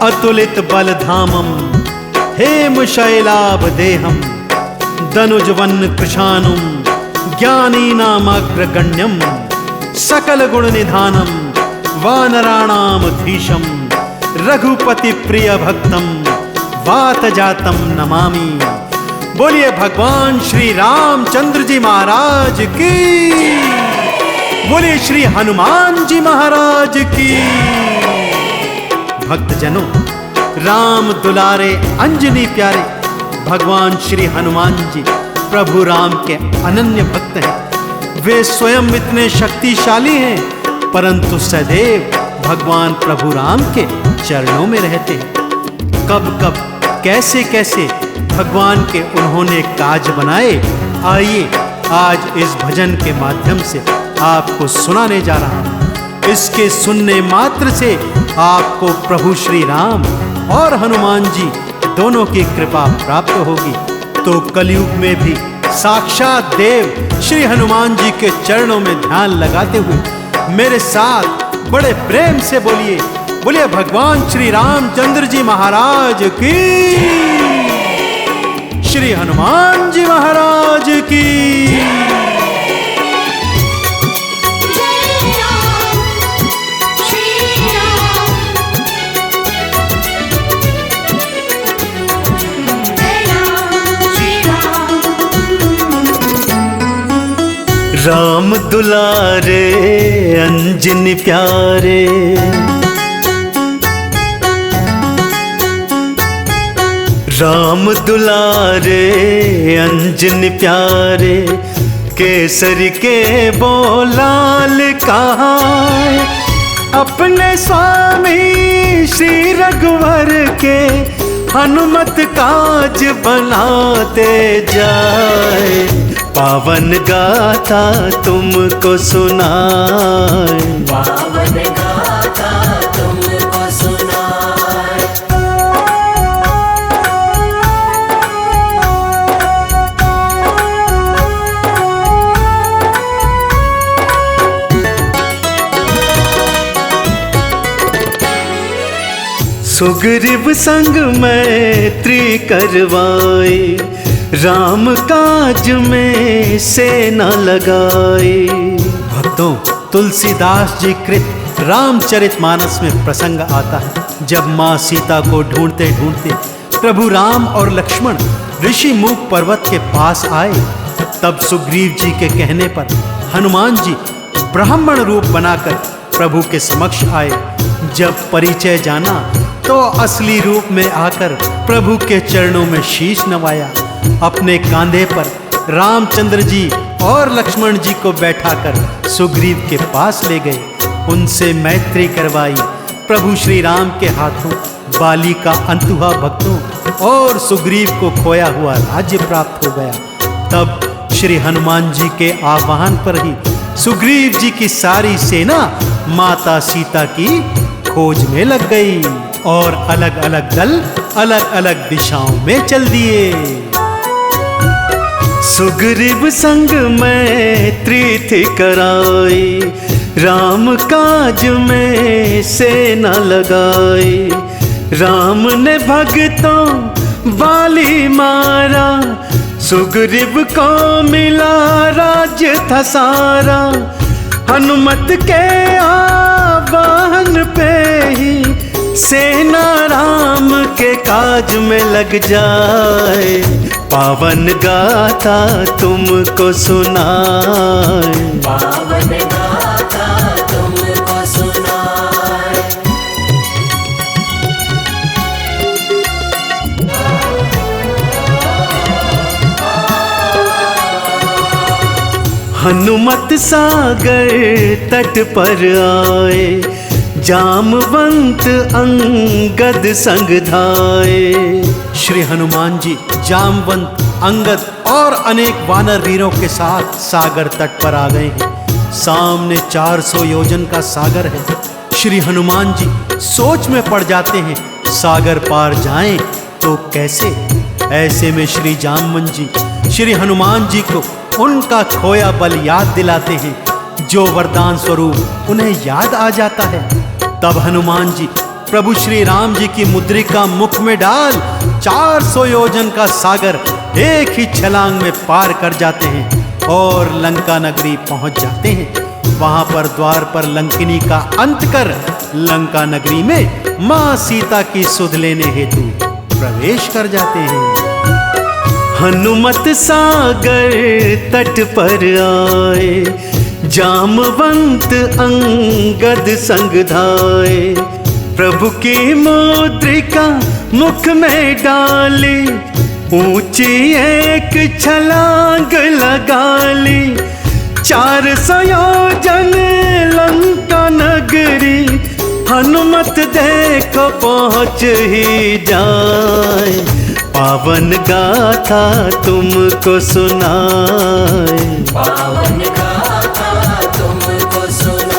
अतुलित बलधामम हेम शैलाभ देहम दनुजवन कृशानुम ज्ञानीनामग्रगण्यम सकल गुण निधानम वानराणाम धीशम रघुपति प्रिय भक्तम वात जातम नमामि। बोलिए भगवान श्री रामचंद्र जी महाराज की, बोलिए श्री हनुमान जी महाराज की। भक्तजनों, राम दुलारे अंजनी प्यारे भगवान श्री हनुमान जी प्रभु राम के अनन्य भक्त हैं। वे स्वयं इतने शक्तिशाली हैं, परंतु सदैव भगवान प्रभु राम के चरणों में रहते हैं। कब कब कैसे कैसे भगवान के उन्होंने काज बनाए, आइए आज इस भजन के माध्यम से आपको सुनाने जा रहा हूं। इसके सुनने मात्र से आपको प्रभु श्री राम और हनुमान जी दोनों की कृपा प्राप्त होगी। तो कलयुग में भी साक्षात देव श्री हनुमान जी के चरणों में ध्यान लगाते हुए मेरे साथ बड़े प्रेम से बोलिए, बोलिए भगवान श्री रामचंद्र जी महाराज की, श्री हनुमान जी महाराज की। राम दुलारे अंजनी प्यारे, राम दुलारे अंजनी प्यारे, केसरी के बोलाल कहा अपने स्वामी श्री रघुवर के हनुमत काज बनाते जाए। पावन गाथा तुमको सुनाए, पावन गाथा तुमको सुनाए। सुग्रीव संग मैत्री करवाए, राम काज में सेना लगाए। भक्तों, तुलसीदास जी कृत रामचरितमानस में प्रसंग आता है, जब माँ सीता को ढूंढते ढूंढते प्रभु राम और लक्ष्मण ऋषि मूक पर्वत के पास आए। तब सुग्रीव जी के कहने पर हनुमान जी ब्राह्मण रूप बनाकर प्रभु के समक्ष आए। जब परिचय जाना तो असली रूप में आकर प्रभु के चरणों में शीश नवाया। अपने कांधे पर रामचंद्र जी और लक्ष्मण जी को बैठाकर सुग्रीव के पास ले गए। उनसे मैत्री करवाई। प्रभु श्री राम के हाथों बाली का अंतुहा भक्तों और सुग्रीव को खोया हुआ राज्य प्राप्त हो गया। तब श्री हनुमान जी के आह्वान पर ही सुग्रीव जी की सारी सेना माता सीता की खोज में लग गई और अलग अलग दल अलग अलग दिशाओं में चल दिए। सुग्रीव संग मैत्री थी कराई, राम काज में सेना लगाई। राम ने भक्तों बाली मारा, सुग्रीव को मिला राज्य था सारा। हनुमत के आवाहन पे ही सेना राम के काज में लग जाए। पावन गाथा तुमको सुनाए, पावन गाथा तुमको सुनाए। हनुमत सागर तट पर आए, जामवंत अंगद संग धाए। श्री हनुमान जी जामवंत, अंगद और अनेक वानर वीरों के साथ सागर तट पर आ गए हैं। सामने 400 योजन का सागर है। श्री हनुमान जी सोच में पड़ जाते हैं, सागर पार जाएं तो कैसे। ऐसे में श्री जामवंत जी श्री हनुमान जी को उनका खोया बल याद दिलाते हैं, जो वरदान स्वरूप उन्हें याद आ जाता है। तब हनुमान जी प्रभु श्री राम जी की मुद्रिका मुख में डाल 400 योजन का सागर एक ही छलांग में पार कर जाते हैं और लंका नगरी पहुंच जाते हैं। वहां पर द्वार पर लंकिनी का अंत कर लंका नगरी में मां सीता की सुध लेने हेतु प्रवेश कर जाते हैं। हनुमत सागर तट पर आए, जामवंत अंगद संग धाए। प्रभु की मुद्रिका मुख में डाली, ऊंची एक छलांग लगा ली। 400 योजन लंका नगरी, हनुमत देखो पहुँच ही जाए। पावन गाथा तुमको सुनाए, पावन गाथा तुमको सुनाए।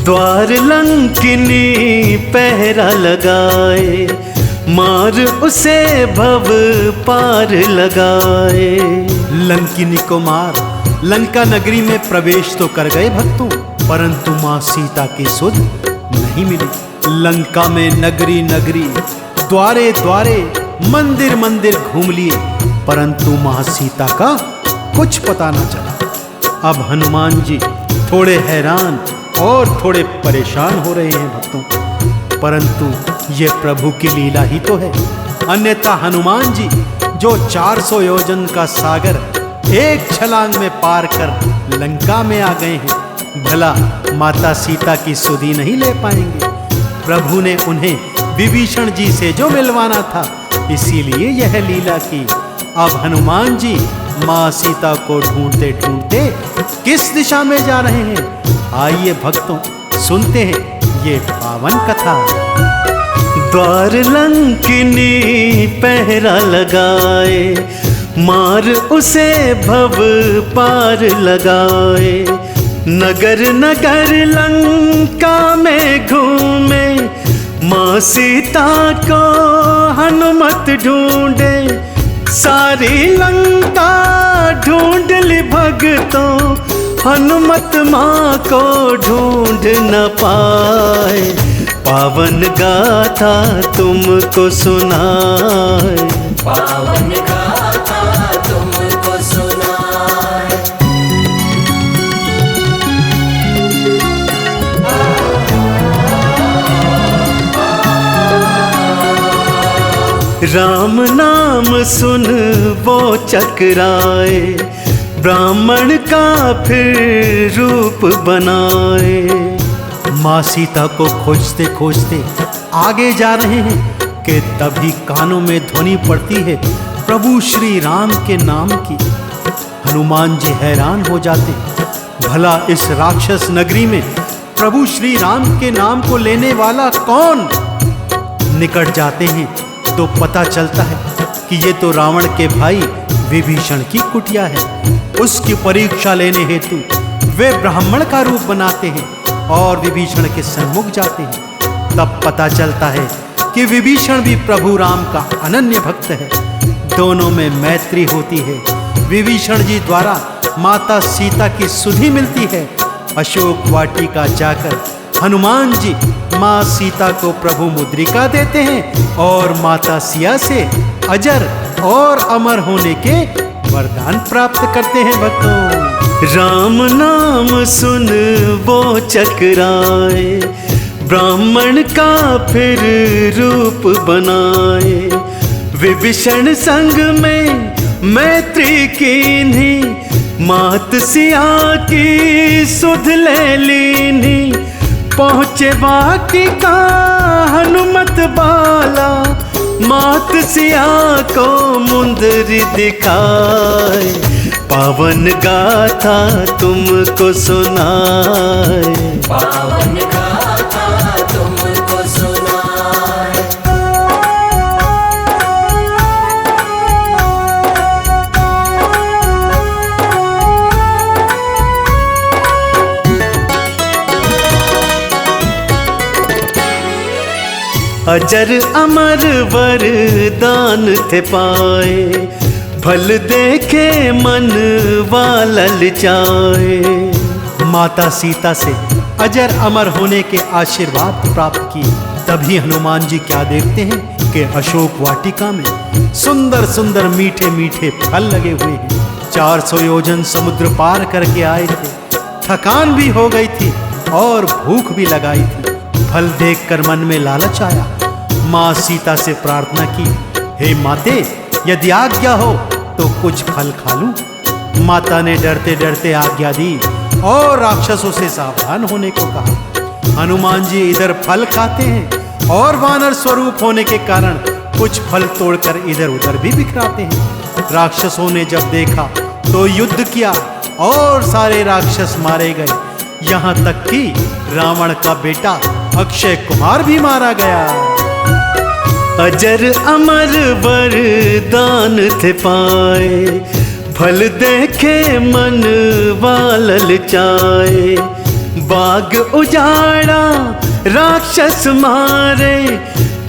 द्वार लंकिनी पहरा लगाए, मार उसे भव पार लगाए। लंकिनी को मार लंका नगरी में प्रवेश तो कर गए भक्तों, परंतु मां सीता की सुध नहीं मिली। लंका में नगरी नगरी, द्वारे द्वारे, मंदिर मंदिर घूम लिए, परंतु मां सीता का कुछ पता न चला। अब हनुमान जी थोड़े हैरान और थोड़े परेशान हो रहे हैं भक्तों, परंतु ये प्रभु की लीला ही तो है। अन्यथा हनुमान जी जो 400 योजन का सागर एक छलांग में पार कर लंका में आ गए हैं, भला माता सीता की सुधि नहीं ले पाएंगे। प्रभु ने उन्हें विभीषण जी से जो मिलवाना था, इसीलिए यह लीला की। अब हनुमान जी माँ सीता को ढूंढते ढूंढते किस दिशा में जा रहे हैं, आइए भक्तों सुनते हैं ये पावन कथा। द्वार लंकिनी पहरा लगाए, मार उसे भव पार लगाए। नगर नगर लंका में घूमे, माँ सीता को हनुमत ढूंढे। सारी लंका ढूंढ ली भगतों, हनुमत माँ को ढूंढ न पाए। पावन गाथा तुमको सुनाए, पावन गाथा तुमको सुनाए। राम नाम सुन वो चकराए, ब्राह्मण का फिर रूप बनाए। माँ सीता को खोजते खोजते आगे जा रहे हैं कि तभी कानों में ध्वनि पड़ती है प्रभु श्री राम के नाम की। हनुमान जी हैरान हो जाते, भला इस राक्षस नगरी में प्रभु श्री राम के नाम को लेने वाला कौन? निकट जाते हैं तो पता चलता है कि ये तो रावण के भाई विभीषण की कुटिया है। उसकी परीक्षा लेने हेतु वे ब्राह्मण का रूप बनाते हैं और विभीषण के सम्मुख जाते हैं। तब पता चलता है कि विभीषण भी प्रभु राम का अनन्य भक्त है। दोनों में मैत्री होती है। विभीषण जी द्वारा माता सीता की सुधि मिलती है। अशोक वाटिका जाकर हनुमान जी माँ सीता को प्रभु मुद्रिका देते हैं और माता सिया से अजर और अमर होने के वरदान प्राप्त करते हैं भक्तों। राम नाम सुन वो चकराए, ब्राह्मण का फिर रूप बनाए। विभीषण संग में मैत्री कीन्ही, मात सिया की सुध ले लीन्ही। पहुँचे वाटिका हनुमत बाला, मात सिया को मुंदरी दिखाए। पावन गाथा तुमको सुनाए, पावन गाथा तुमको सुनाए। अजर अमर वरदान थे पाए, फल देखे मन वालल जाए। माता सीता से अजर अमर होने के आशीर्वाद प्राप्त किए। तभी हनुमान जी क्या देखते हैं कि अशोक वाटिका में सुंदर सुंदर मीठे मीठे फल लगे हुए हैं। 400 योजन समुद्र पार करके आए थे, थकान भी हो गई थी और भूख भी लगाई थी। फल देखकर मन में लालच आया। माँ सीता से प्रार्थना की, हे माते, यदि आज्ञा हो तो कुछ फल खा लूं। माता ने डरते डरते आज्ञा दी और राक्षसों से सावधान होने को कहा। हनुमान जी इधर फल खाते हैं और वानर स्वरूप होने के कारण कुछ फल तोड़कर इधर उधर भी बिखराते हैं। राक्षसों ने जब देखा तो युद्ध किया और सारे राक्षस मारे गए। यहाँ तक कि रावण का बेटा अक्षय कुमार भी मारा गया। अजर अमर वरदान थे पाए, फल देखे मन वालल जाए। बाग उजाड़ा राक्षस मारे,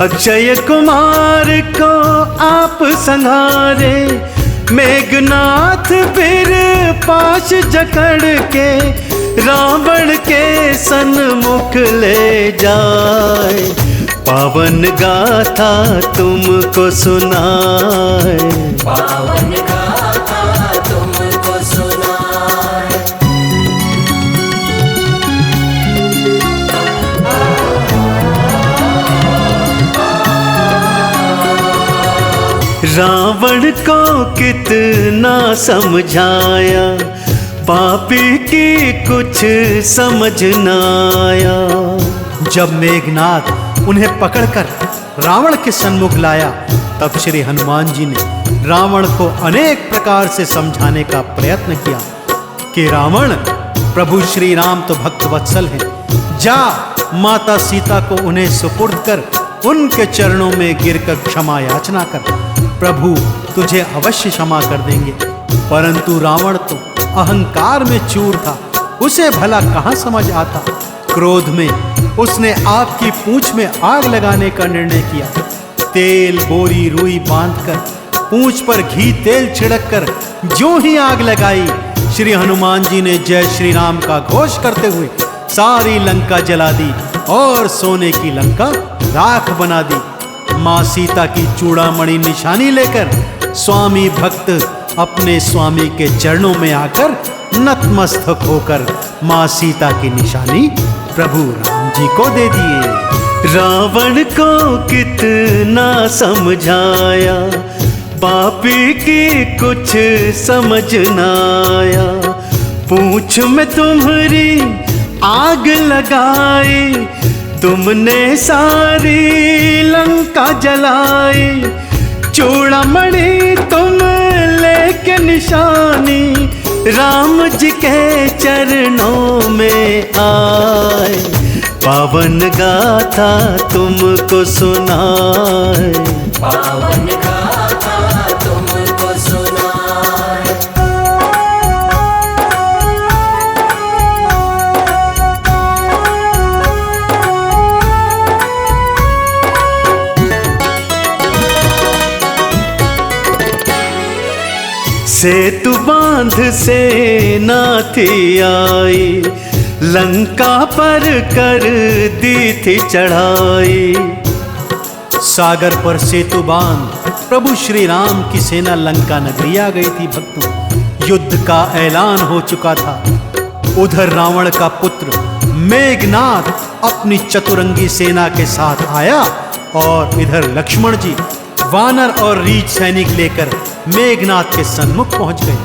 अक्षय कुमार को आप संहारे। मेघनाथ फिर पाश जकड़ के रावण के सन्मुख ले जाए। पावन गाथा तुमको सुनाए, पावन गाथा तुमको सुनाए। रावण को कितना समझाया, पापी की कुछ समझ न आया। जब मेघनाथ उन्हें पकड़कर रावण के सन्मुख लाया, तब श्री हनुमान जी ने रावण को अनेक प्रकार से समझाने का प्रयत्न किया कि रावण, प्रभु श्री राम तो भक्त वत्सल हैं। जा, माता सीता को उन्हें सुपुर्द कर उनके चरणों में गिरकर क्षमा याचना कर। प्रभु तुझे अवश्य क्षमा कर देंगे। परंतु रावण तो अहंकार में चूर था, उसे भला कहाँ समझ आता। क्रोध में उसने आपकी पूंछ में आग लगाने का निर्णय किया। तेल बोरी रुई बांधकर पूंछ पर घी तेल छिड़क कर जो ही आग लगाई, श्री हनुमान जी ने जय श्री राम का घोष करते हुए सारी लंका जला दी और सोने की लंका राख बना दी। माँ सीता की चूड़ामणि निशानी लेकर स्वामी भक्त अपने स्वामी के चरणों में आकर नतमस्तक होकर माँ सीता की निशानी प्रभु राम जी को दे दिए। रावण को कितना समझाया, पापी की कुछ समझ न आया। पूंछ में तुम्हारी आग लगाई, तुमने सारी लंका जलाई। चूड़ामणि तुम लेके निशानी, राम जी के चरणों में आए। पावन गाथा तुमको सुनाए, पावन गाथा तुमको सुनाए। सेतु बांध सेना थी आई, लंका पर कर दी थी चढ़ाई। सागर पर सेतु बांध प्रभु श्री राम की सेना लंका नगरी आ गई थी। भक्तों, युद्ध का ऐलान हो चुका था। उधर रावण का पुत्र मेघनाथ अपनी चतुरंगी सेना के साथ आया और इधर लक्ष्मण जी वानर और रीछ सैनिक लेकर मेघनाथ के सन्मुख पहुंच गए।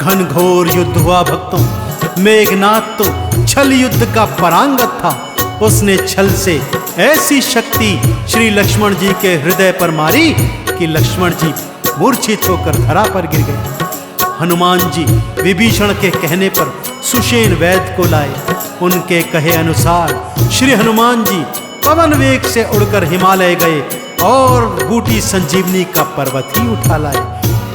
घनघोर युद्ध हुआ। भक्तों, मेघनाथ तो छल युद्ध का परांगत था। उसने छल से ऐसी शक्ति श्री लक्ष्मण जी के हृदय पर मारी कि लक्ष्मण जी मूर्छित होकर धरा पर गिर गए। हनुमान जी विभीषण के कहने पर सुषेण वैद्य को लाए। उनके कहे अनुसार श्री हनुमान जी पवन वेग से उड़कर हिमालय गए और बूटी संजीवनी का पर्वत ही उठा लाए।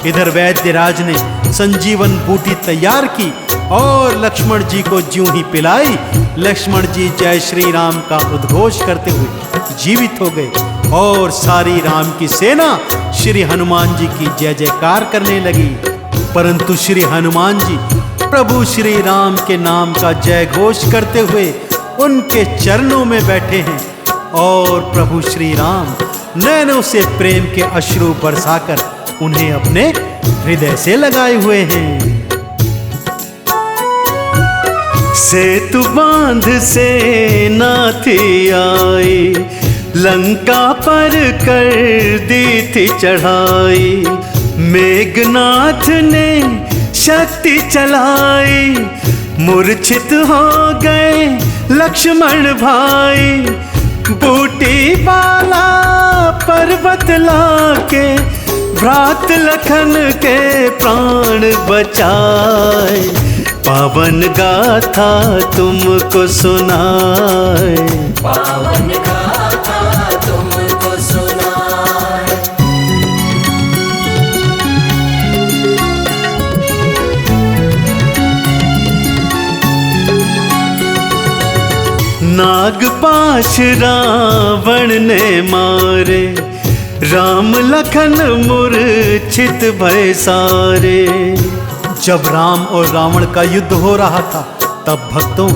इधर वैद्यराज ने संजीवन बूटी तैयार की और लक्ष्मण जी को ज्यों ही पिलाई, लक्ष्मण जी जय श्री राम का उद्घोष करते हुए जीवित हो गए। और सारी राम की सेना श्री हनुमान जी की जय जयकार करने लगी। परंतु श्री हनुमान जी प्रभु श्री राम के नाम का जय घोष करते हुए उनके चरणों में बैठे हैं और प्रभु श्री राम नैनों से प्रेम के अश्रु बरसाकर उन्हें अपने हृदय से लगाए हुए हैं। सेतु बांध से नाथी आई, लंका पर कर दी थी चढ़ाई। मेघनाथ ने शक्ति चलाई, मूर्छित हो गए लक्ष्मण भाई। बूटी वाला पर्वत लाके भ्रात लखन के प्राण बचाए। पावन गाथा तुमको सुनाए, पावन गाथा तुमको सुनाए। नागपाश रावण ने मारे, राम लखन मूर्छित भय सारे। जब राम और रावण का युद्ध हो रहा था तब भक्तों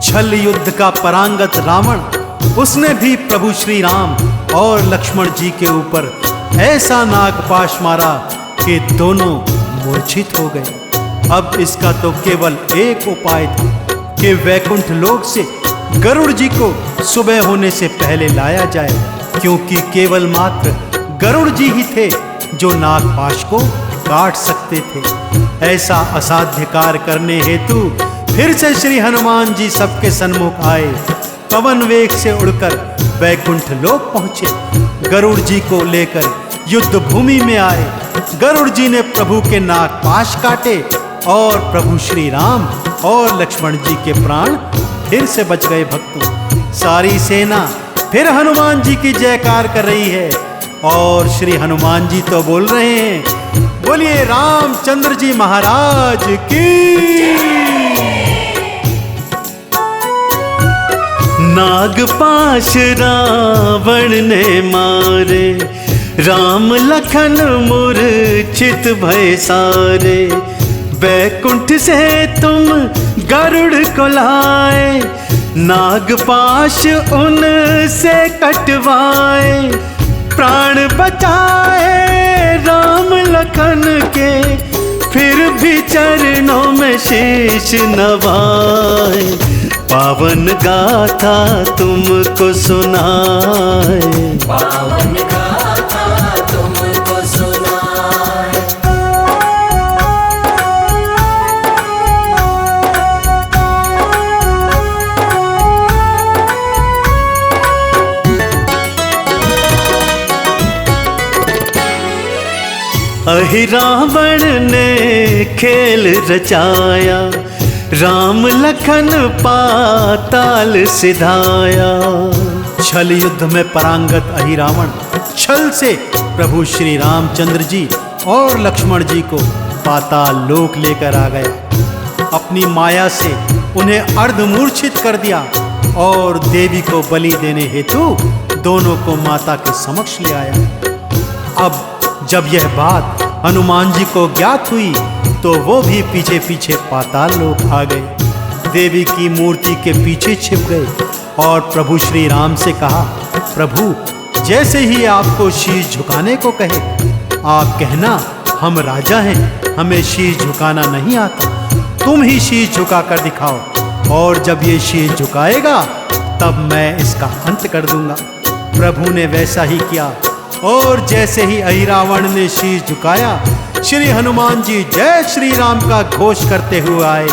छल युद्ध का परांगत रावण उसने भी प्रभु श्री राम और लक्ष्मण जी के ऊपर ऐसा नागपाश मारा कि दोनों मूर्छित हो गए। अब इसका तो केवल एक उपाय था कि वैकुंठ लोक से गरुड़ जी को सुबह होने से पहले लाया जाए, क्योंकि केवल मात्र गरुड़ जी ही थे जो नागपाश को काट सकते थे। ऐसा असाध्य कार्य करने हेतु फिर से श्री हनुमान जी सबके सन्मुख आए। पवन वेग से उड़कर वैकुंठ लोक पहुंचे। गरुड़ जी को लेकर युद्ध भूमि में आए। गरुड़ जी ने प्रभु के नागपाश काटे और प्रभु श्री राम और लक्ष्मण जी के प्राण फिर से बच गए। भक्तों सारी सेना फिर हनुमान जी की जयकार कर रही है और श्री हनुमान जी तो बोल रहे हैं, बोलिए रामचंद्र जी महाराज की। नागपाश रावण ने मारे, राम लखन मूर्छित भय सारे। वैकुंठ से तुम गरुड़ को लाए, नागपाश उनसे कटवाए। प्राण बचाए राम लखन के, फिर भी चरणों में शीश नवाए। पावन गाथा तुमको सुनाए, पावन गाथा तुमको सुनाए। अहि रावण ने खेल रचाया, राम लखन पाताल सिधाया। छल युद्ध में परांगत अहि रावण छल से प्रभु श्री रामचंद्र जी और लक्ष्मण जी को पाताल लोक लेकर आ गया। अपनी माया से उन्हें अर्धमूर्छित कर दिया और देवी को बलि देने हेतु दोनों को माता के समक्ष ले आया। अब जब यह बात हनुमान जी को ज्ञात हुई तो वो भी पीछे पीछे पाताल लोक आ गए। देवी की मूर्ति के पीछे छिप गए और प्रभु श्री राम से कहा, प्रभु जैसे ही आपको शीश झुकाने को कहे आप कहना हम राजा हैं, हमें शीश झुकाना नहीं आता, तुम ही शीश झुका कर दिखाओ और जब ये शीश झुकाएगा तब मैं इसका अंत कर दूंगा। प्रभु ने वैसा ही किया और जैसे ही अहि रावण ने शीश झुकाया, श्री हनुमान जी जय श्री राम का घोष करते हुए आए।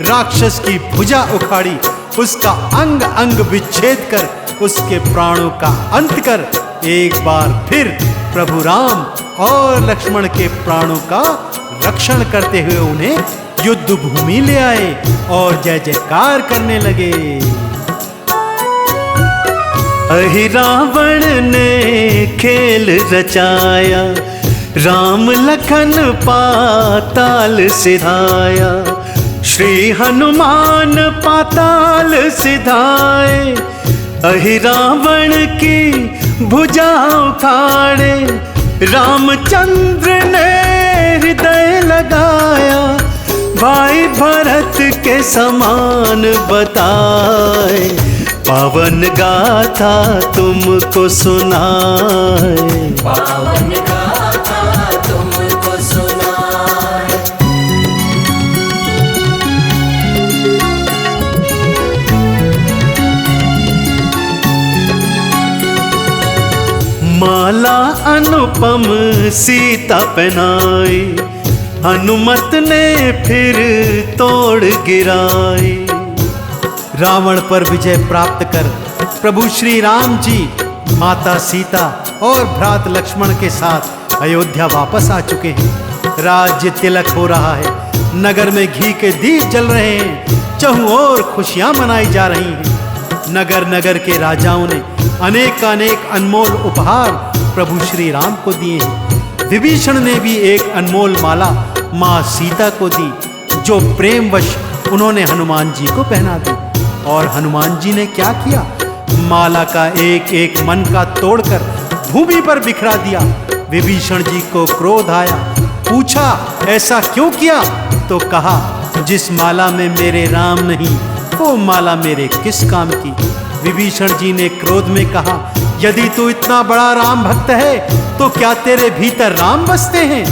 राक्षस की भुजा उखाड़ी, उसका अंग अंग विच्छेद कर उसके प्राणों का अंत कर एक बार फिर प्रभु राम और लक्ष्मण के प्राणों का रक्षण करते हुए उन्हें युद्ध भूमि ले आए और जय जयकार करने लगे। अहि रावण ने खेल रचाया, राम लखन पाताल सिधाया। श्री हनुमान पाताल सिधाए, अहि रावण की भुजा उखाड़े रामचंद्र ने हृदय लगाया, भाई भरत के समान बताए, पावन गाथा तुमको सुनाए। पावन गाथा तुमको सुनाए। माला अनुपम सीता पहनाई, हनुमत ने फिर तोड़ गिराई। रावण पर विजय प्राप्त कर प्रभु श्री राम जी माता सीता और भ्रात लक्ष्मण के साथ अयोध्या वापस आ चुके हैं। राज्य तिलक हो रहा है, नगर में घी के दीप जल रहे हैं, चहुं ओर खुशियां मनाई जा रही हैं। नगर नगर के राजाओं ने अनेक अनमोल उपहार प्रभु श्री राम को दिए हैं। विभीषण ने भी एक अनमोल माला माँ सीता को दी, जो प्रेमवश उन्होंने हनुमान जी को पहना दी। और हनुमान जी ने क्या किया? माला का एक एक मन का तोड़कर भूमि पर बिखरा दिया। विभीषण जी को क्रोध आया, पूछा ऐसा क्यों किया? तो कहा जिस माला में मेरे राम नहीं वो माला मेरे किस काम की। विभीषण जी ने क्रोध में कहा, यदि तू इतना बड़ा राम भक्त है तो क्या तेरे भीतर राम बसते हैं?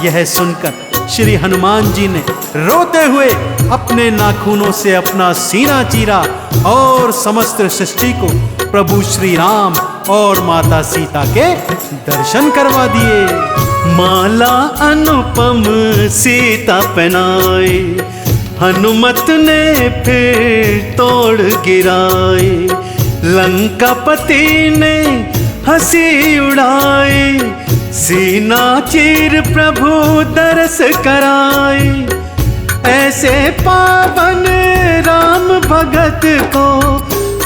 यह सुनकर श्री हनुमान जी ने रोते हुए अपने नाखूनों से अपना सीना चीरा और समस्त सृष्टि को प्रभु श्री राम और माता सीता के दर्शन करवा दिए। माला अनुपम सीता पहनाई, हनुमत ने फिर तोड़ गिराई। लंकापति ने हंसी उड़ाई, सीना चीर प्रभु दरस कराई। ऐसे पावन राम भगत को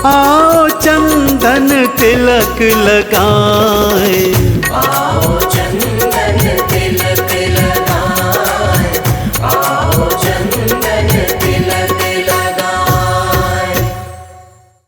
आओ चंदन तिलक लगाए। आओ